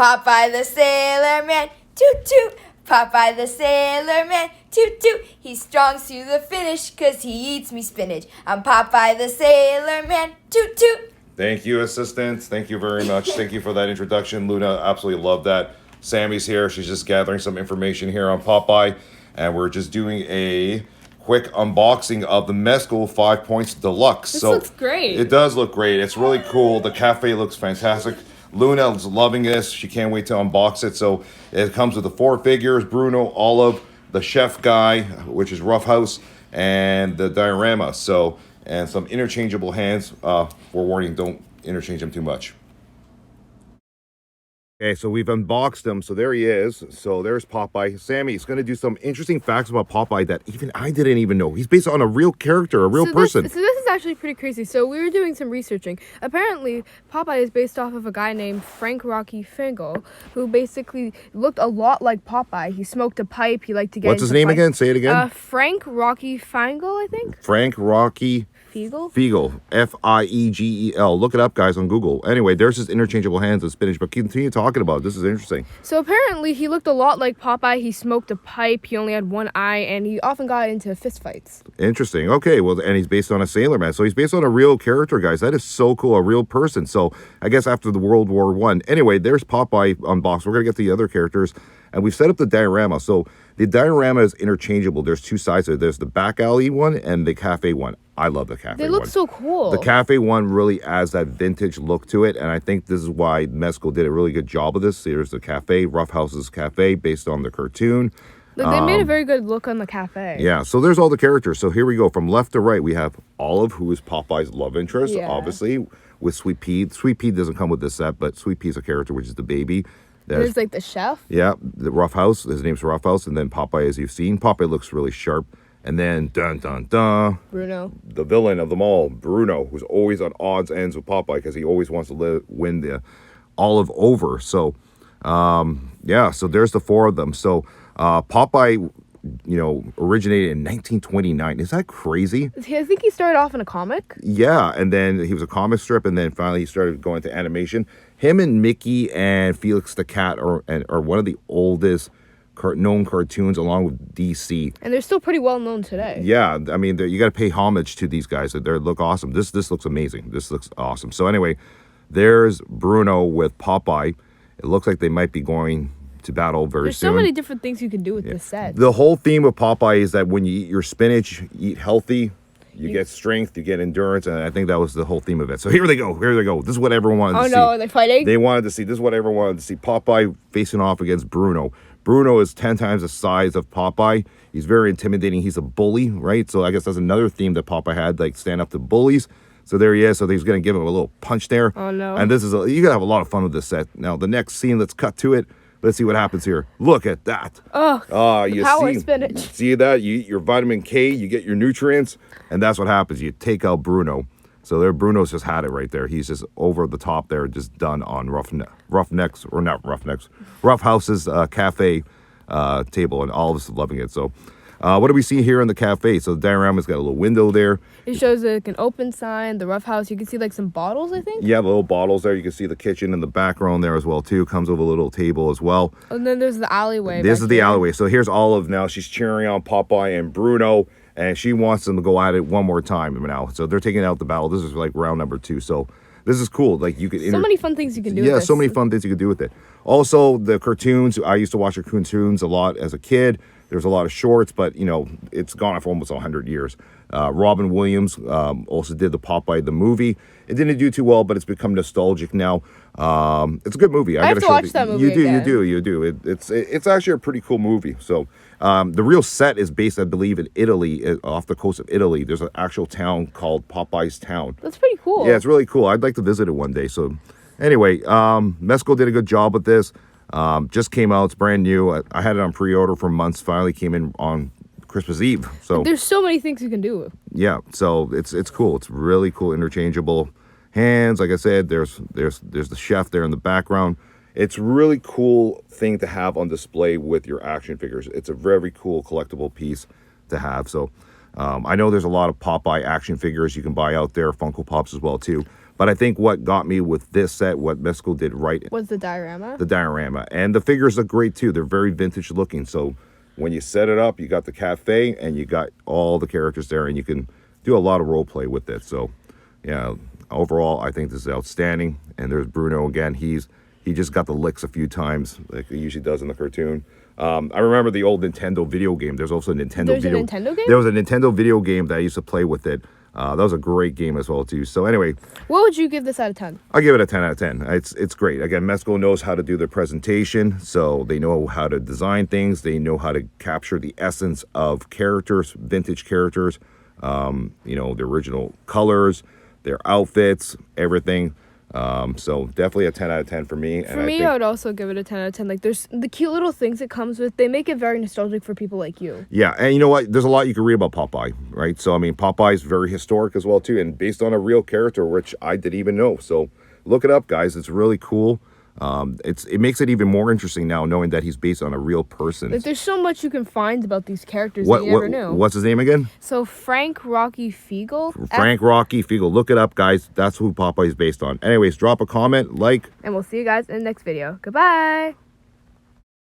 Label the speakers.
Speaker 1: Popeye the Sailor Man, toot toot. Popeye the Sailor Man, toot toot. He's strong to the finish, 'cause he eats me spinach. I'm Popeye the Sailor Man, toot toot.
Speaker 2: Thank you, assistant. Thank you very much. Thank you for that introduction. Luna, absolutely love that. Sammy's here. She's just gathering some information here on Popeye. And we're just doing a quick unboxing of the Mezco 5 Points Deluxe.
Speaker 3: This looks great.
Speaker 2: It does look great. It's really cool. The cafe looks fantastic. Luna's loving this. She can't wait to unbox it. So it comes with the 4 figures: Bruno, Olive, the chef guy, which is Roughhouse, and the diorama. So, and some interchangeable hands. For warning, don't interchange them too much. Okay, so we've unboxed him. So there he is. So there's Popeye. Sammy's going to do some interesting facts about Popeye that even I didn't even know. He's based on a real character, a real person.
Speaker 3: This is actually pretty crazy. So we were doing some researching. Apparently, Popeye is based off of a guy named Frank Rocky Fangle, who basically looked a lot like Popeye. He smoked a pipe. He liked to get
Speaker 2: What's his name again? Say it again.
Speaker 3: Frank Rocky Fangle, I think.
Speaker 2: Frank Rocky Fiegel, Fiegel. Look it up, guys, on Google. Anyway, there's his interchangeable hands and spinach, but continue talking about it. This is interesting.
Speaker 3: So apparently he looked a lot like Popeye. He smoked a pipe. He only had one eye, and he often got into fist fights.
Speaker 2: Interesting. Okay, well, and he's based on a sailor man. So he's based on a real character, guys. That is so cool, a real person. So I guess after the World War I. Anyway, there's Popeye unboxed. We're going to get to the other characters. And we've set up the diorama. So the diorama is interchangeable. There's 2 sides of it. There's the back alley one and the cafe one. I love the cafe one.
Speaker 3: They look so cool.
Speaker 2: The cafe one really adds that vintage look to it. And I think this is why Mezco did a really good job of this. There's the cafe, Roughhouse's cafe, based on the cartoon.
Speaker 3: Like they made a very good look on the cafe.
Speaker 2: Yeah, so there's all the characters. So here we go. From left to right, we have Olive, who is Popeye's love interest, obviously, with Sweet Pea. Sweet Pea doesn't come with this set, but Sweet Pea is a character, which is the baby.
Speaker 3: There's like the chef.
Speaker 2: Yeah, the Roughhouse. His name's Roughhouse. And then Popeye, as you've seen. Popeye looks really sharp. And then,
Speaker 3: Bruno.
Speaker 2: The villain of them all, Bruno, who's always on odds ends with Popeye because he always wants to win the Olive over. So, yeah, so there's the 4 of them. So, Popeye, originated in 1929. Is that crazy?
Speaker 3: I think he started off in a comic.
Speaker 2: Yeah, and then he was a comic strip, and then finally he started going to animation. Him and Mickey and Felix the Cat are one of the oldest known cartoons, along with DC.
Speaker 3: And they're still pretty well known today.
Speaker 2: Yeah, I mean, you got to pay homage to these guys. They look awesome. This looks amazing. This looks awesome. So anyway, there's Bruno with Popeye. It looks like they might be going to battle very soon.
Speaker 3: There's so many different things you can do with this set.
Speaker 2: The whole theme of Popeye is that when you eat your spinach, you eat healthy, you get strength, you get endurance, and I think that was the whole theme of it. So here they go. This is what everyone wanted to see.
Speaker 3: Oh no, are they fighting?
Speaker 2: They wanted to see. This is what everyone wanted to see. Popeye facing off against Bruno. Bruno is 10 times the size of Popeye. He's very intimidating. He's a bully, right? So I guess that's another theme that Popeye had, like stand up to bullies. So there he is. So he's going to give him a little punch there.
Speaker 3: Oh no.
Speaker 2: And this is you're going to have a lot of fun with this set. Now, the next scene, let's cut to it. Let's see what happens here. Look at that.
Speaker 3: Oh,
Speaker 2: you
Speaker 3: power spinach.
Speaker 2: See that? You eat your vitamin K, you get your nutrients, and that's what happens. You take out Bruno. So there, Bruno's just had it right there. He's just over the top there, just done on Roughhouse's cafe table, and all of us are loving it. So what do we see here in the cafe? So the diorama's got a little window there.
Speaker 3: It shows like an open sign, the Roughhouse. You can see like some bottles, I think.
Speaker 2: Yeah, the little bottles there. You can see the kitchen in the background there as well too. Comes with a little table as well.
Speaker 3: And then there's the alleyway.
Speaker 2: This is the alleyway. So here's Olive now. She's cheering on Popeye and Bruno, and she wants them to go at it one more time now. So they're taking out the battle. This is like round number 2. So this is cool. Like you could
Speaker 3: so many fun things you can do with this.
Speaker 2: So many fun things you can do with it. Also, the cartoons. I used to watch the cartoons a lot as a kid. There's a lot of shorts, but, it's gone on for almost 100 years. Robin Williams also did the Popeye, the movie. It didn't do too well, but it's become nostalgic now. It's a good movie.
Speaker 3: I have to watch that movie again.
Speaker 2: You do. It's actually a pretty cool movie. So the real set is based, I believe, in Italy, off the coast of Italy. There's an actual town called Popeye's Town.
Speaker 3: That's pretty cool.
Speaker 2: Yeah, it's really cool. I'd like to visit it one day. So anyway, Mezco did a good job with this. Just came out. It's brand new. I had it on pre-order for months. Finally came in on Christmas Eve. So
Speaker 3: there's so many things you can do.
Speaker 2: Yeah, so it's cool. It's really cool. Interchangeable hands. Like I said, there's the chef there in the background. It's a really cool thing to have on display with your action figures. It's a very cool collectible piece to have. So I know there's a lot of Popeye action figures you can buy out there, Funko Pops as well too. But I think what got me with this set, what Mezco did right,
Speaker 3: Was the diorama?
Speaker 2: the diorama. And the figures look great too. They're very vintage looking. So when you set it up, you got the cafe and you got all the characters there, and you can do a lot of role play with it. So yeah, overall, I think this is outstanding. And there's Bruno again. He just got the licks a few times, like he usually does in the cartoon. I remember the old Nintendo video game. There's also a Nintendo
Speaker 3: a Nintendo game?
Speaker 2: There was a Nintendo video game that I used to play with it. That was a great game as well too. So anyway,
Speaker 3: What would you give this out of 10?
Speaker 2: I'll give it a 10 out of 10. It's great. Again, Mezco knows how to do their presentation, so they know how to design things. They know how to capture the essence of characters, vintage characters. You know, the original colors, their outfits, everything. So definitely a 10 out of 10 for me.
Speaker 3: For me, I would also give it a 10 out of 10. Like, there's the cute little things it comes with. They make it very nostalgic for people like you.
Speaker 2: Yeah, and you know what? There's a lot you can read about Popeye, right? So, I mean, Popeye's very historic as well, too, and based on a real character, which I didn't even know. So, look it up, guys. It's really cool. It makes it even more interesting now knowing that he's based on a real person.
Speaker 3: Like, there's so much you can find about these characters that you never knew.
Speaker 2: What's his name again?
Speaker 3: So, Frank Rocky Fiegel.
Speaker 2: Frank Rocky Fiegel. Look it up, guys. That's who Popeye is based on. Anyways, drop a comment, like.
Speaker 3: And we'll see you guys in the next video. Goodbye.